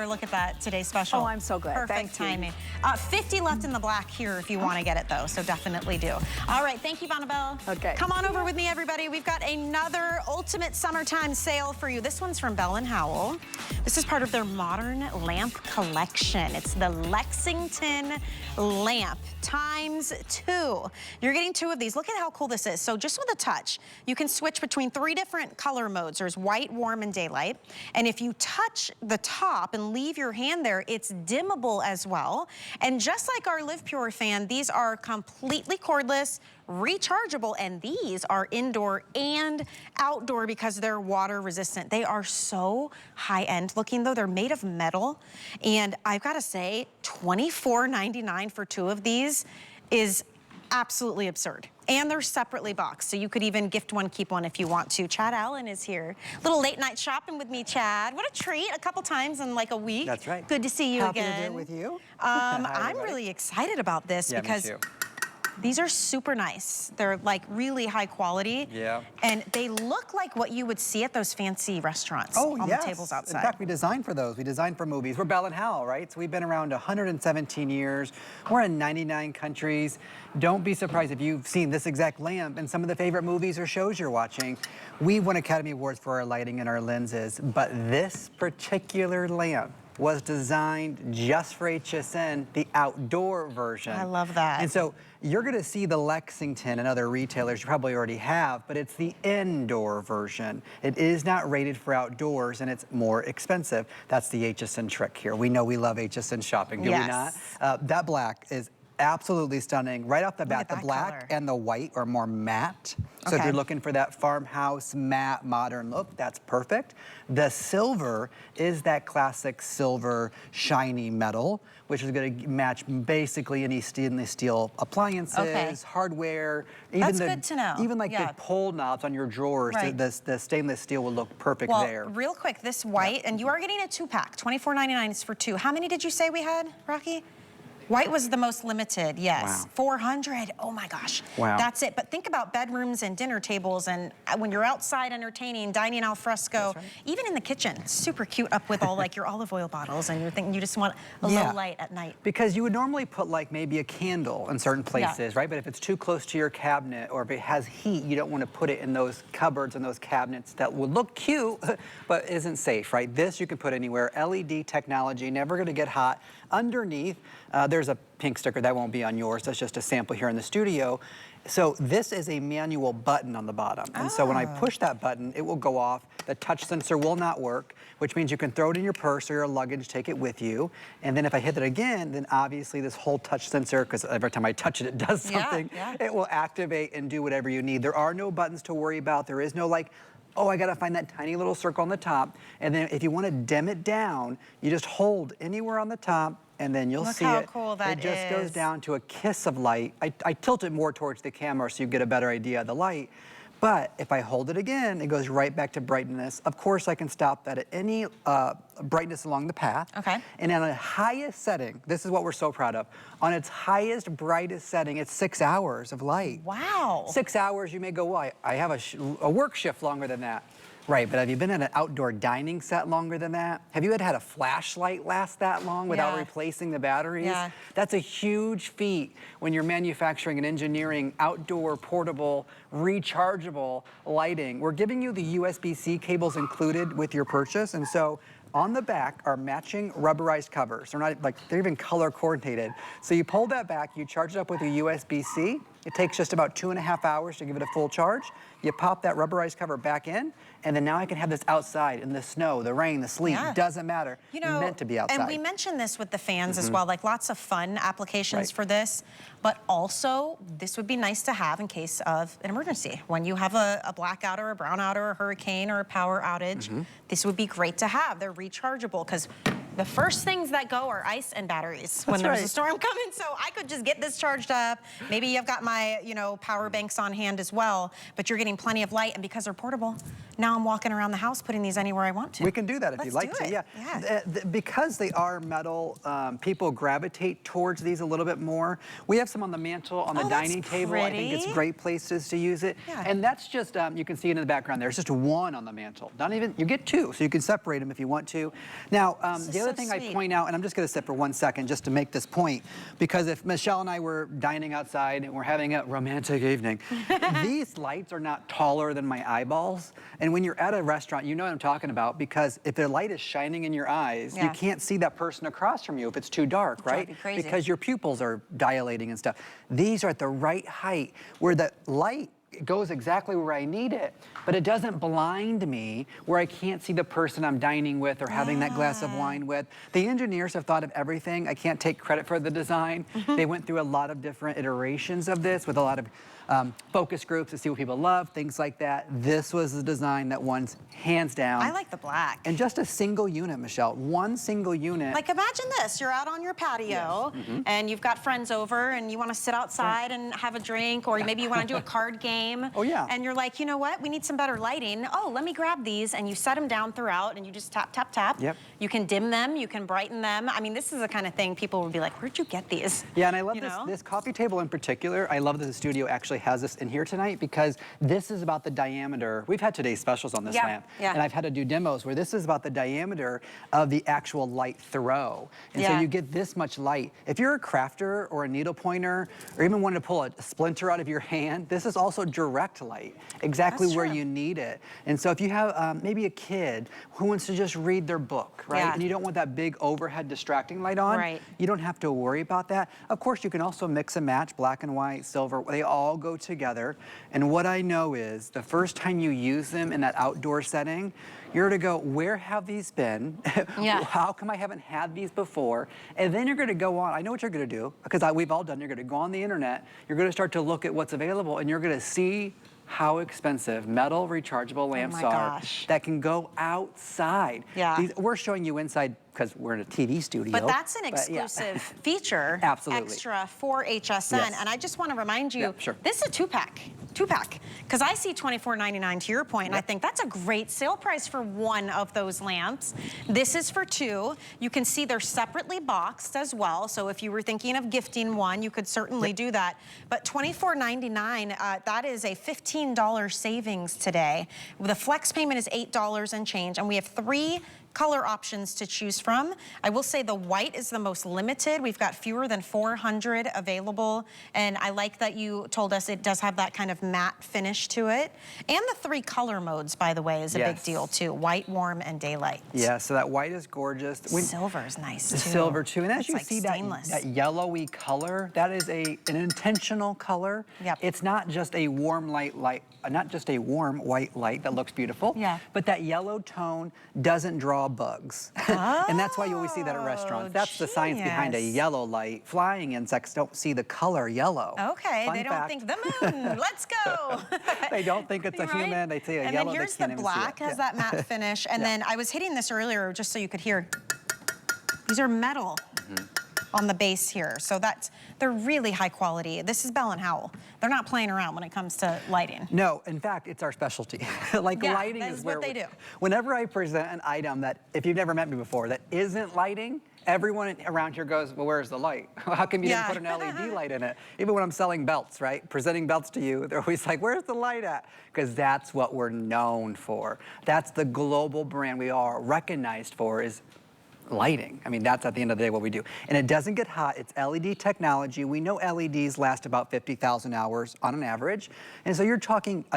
Look at that, today's special. Oh, I'm so good. Perfect timing. 50 left in the black here if you want to get it though, so definitely do. All right, thank you, Bonnabelle. Okay. Come on over with me, everybody. We've got another ultimate summertime sale for you. This one's from Bell & Howell. This is part of their modern lamp collection. It's the Lexington lamp ×2. You're getting 2 of these. Look at how cool this is. So just with a touch, you can switch between 3 different color modes. There's white, warm, and daylight. And if you touch the top and leave your hand there, it's dimmable as well. And just like our Live Pure fan, these are completely cordless, rechargeable, and these are indoor and outdoor because they're water resistant. They are so high-end looking though. They're made of metal, and I've got to say $24.99 for 2 of these is absolutely absurd. And they're separately boxed, so you could even gift one, keep one if you want to. Chad Allen is here. Little late night shopping with me, Chad. What a treat, a couple times in like a week. That's right. Good to see you again. Happy to do it with you. I'm really excited about this because me too. these are super nice. They're like really high quality. Yeah. And they look like what you would see at those fancy restaurants on the tables outside. In fact, we designed for those. We designed for movies. We're Bell & Howell, right? So we've been around 117 years. We're in 99 countries. Don't be surprised if you've seen this exact lamp in some of the favorite movies or shows you're watching. We won Academy Awards for our lighting and our lenses, but this particular lamp was designed just for HSN, the outdoor version. I love that. And so you're gonna see the Lexington and other retailers you probably already have, but it's the indoor version. It is not rated for outdoors and it's more expensive. That's the HSN trick here. We know we love HSN shopping, do we not? That black is absolutely stunning. Right off the bat, the black color and the white are more matte. So if you're looking for that farmhouse matte modern look, that's perfect. The silver is that classic silver shiny metal, which is going to match basically any stainless steel appliances, hardware. Even that's good to know. Even like the pull knobs on your drawers, the stainless steel will look perfect there. Real quick, this white, and you are getting a 2-pack. $24.99 is for 2. How many did you say we had, Rocky? White was the most limited, yes. Wow. 400, oh my gosh. Wow. That's it, but think about bedrooms and dinner tables and when you're outside entertaining, dining al fresco, even in the kitchen, super cute up with all like your olive oil bottles and you're thinking you just want a low light at night. Because you would normally put like maybe a candle in certain places, right? But if it's too close to your cabinet or if it has heat, you don't want to put it in those cupboards and those cabinets that would look cute, but isn't safe, right? This you can put anywhere. LED technology, never going to get hot. Underneath, there's a pink sticker that won't be on yours. That's just a sample here in the studio. So this is a manual button on the bottom. And so when I push that button, it will go off. The touch sensor will not work, which means you can throw it in your purse or your luggage, take it with you. And then if I hit it again, then obviously this whole touch sensor, because every time I touch it, it does something. It will activate and do whatever you need. There are no buttons to worry about. There is no like, oh, I gotta find that tiny little circle on the top. And then if you wanna dim it down, you just hold anywhere on the top and then you'll see how it. Cool that it just goes down to a kiss of light. I tilt it more towards the camera so you get a better idea of the light. But if I hold it again, it goes right back to brightness. Of course, I can stop that at any brightness along the path. And on the highest setting, this is what we're so proud of. On its highest, brightest setting, it's 6 hours of light. Wow. 6 hours, you may go, well, I have a work shift longer than that. Right, but have you been in an outdoor dining set longer than that? Have you had a flashlight last that long without replacing the batteries? That's a huge feat when you're manufacturing and engineering outdoor, portable, rechargeable lighting. We're giving you the USBC cables included with your purchase, and so on the back are matching rubberized covers. They're not like, they're even color coordinated. So you pull that back, you charge it up with a USB-C. It takes just about 2.5 hours to give it a full charge. You pop that rubberized cover back in, and then now I can have this outside in the snow, the rain, the sleet, doesn't matter. You know, meant to be outside. And we mentioned this with the fans as well, like lots of fun applications for this, but also this would be nice to have in case of an emergency. When you have a blackout or a brownout or a hurricane or a power outage, this would be great to have. They're rechargeable because the first things that go are ice and batteries when there's a storm coming. So I could just get this charged up. Maybe I've got my, power banks on hand as well, but you're getting plenty of light, and because they're portable, now I'm walking around the house putting these anywhere I want to. We can do that if you'd like to, yeah. Because they are metal, people gravitate towards these a little bit more. We have some on the mantle, on the dining table. I think it's great places to use it. Yeah. And that's just, you can see it in the background there. It's just one on the mantle. Not even, you get two, so you can separate them if you want to. Now, the other thing I point out, and I'm just gonna sit for 1 second just to make this point, because if Michelle and I were dining outside and we're having a romantic evening, these lights are not taller than my eyeballs. And when you're at a restaurant, you know what I'm talking about, because if the light is shining in your eyes, you can't see that person across from you if it's too dark, right? Because your pupils are dilating and stuff. These are at the right height where the light goes exactly where I need it, but it doesn't blind me where I can't see the person I'm dining with or having that glass of wine with. The engineers have thought of everything. I can't take credit for the design. They went through a lot of different iterations of this with a lot of focus groups to see what people love, things like that. This was the design that won hands down. I like the black. And just a single unit, Michelle, one single unit. Like imagine this, you're out on your patio and you've got friends over and you want to sit outside and have a drink, or maybe you want to do a card game. And you're like, you know what, we need some better lighting. Oh, let me grab these, and you set them down throughout and you just tap, tap, tap. You can dim them, you can brighten them. I mean, this is the kind of thing people would be like, where'd you get these? Yeah, and I love this coffee table in particular. I love that the studio actually has this in here tonight, because this is about the diameter. We've had today's specials on this lamp, and I've had to do demos where this is about the diameter of the actual light throw. And so you get this much light. If you're a crafter or a needle pointer, or even wanting to pull a splinter out of your hand, this is also direct light, exactly where you need it. And so if you have maybe a kid who wants to just read their book, right? And you don't want that big overhead distracting light on, you don't have to worry about that. Of course, you can also mix and match black and white, silver. They all go together. And what I know is the first time you use them in that outdoor setting, you're to go, where have these been? How come I haven't had these before? And then you're gonna go on, I know what you're gonna do, because we've all done, you're gonna go on the internet, you're gonna start to look at what's available, and you're gonna see how expensive metal rechargeable lamps are that can go outside. We're showing you inside because we're in a TV studio. But that's an exclusive feature, extra for HSN. And I just want to remind you, this is a two-pack, because I see $24.99 to your point, and I think that's a great sale price for one of those lamps. This is for two. You can see they're separately boxed as well, so if you were thinking of gifting one, you could certainly do that. But $24.99, that is a $15 savings today. The flex payment is $8 and change, and we have 3 color options to choose from. I will say the white is the most limited. We've got fewer than 400 available, and I like that you told us it does have that kind of matte finish to it. And the 3 color modes, by the way, is a big deal too. White, warm, and daylight. Yeah, so that white is gorgeous. Silver is nice too. Silver too, and as you see that yellowy color, that is an intentional color. It's not just a warm not just a warm white light that looks beautiful, but that yellow tone doesn't draw bugs. And that's why you always see that at restaurants. That's the science behind a yellow light. Flying insects don't see the color yellow. Okay, they don't think the moon, let's go. They don't think it's a human, they see a yellow, they can't even see it. And then here's the black, has that matte finish. And then I was hitting this earlier just so you could hear. These are metal. On the base here, so they're really high quality. This is Bell & Howell. They're not playing around when it comes to lighting. No, in fact, it's our specialty. Lighting is what they do. Whenever I present an item that, if you've never met me before, that isn't lighting, everyone around here goes, well, where's the light? How come you didn't put an LED light in it? Even when I'm selling belts, right? Presenting belts to you, they're always like, where's the light at? Because that's what we're known for. That's the global brand we are recognized for, is lighting. I mean, that's at the end of the day what we do. And it doesn't get hot. It's LED technology. We know LEDs last about 50,000 hours on an average. And so you're talking a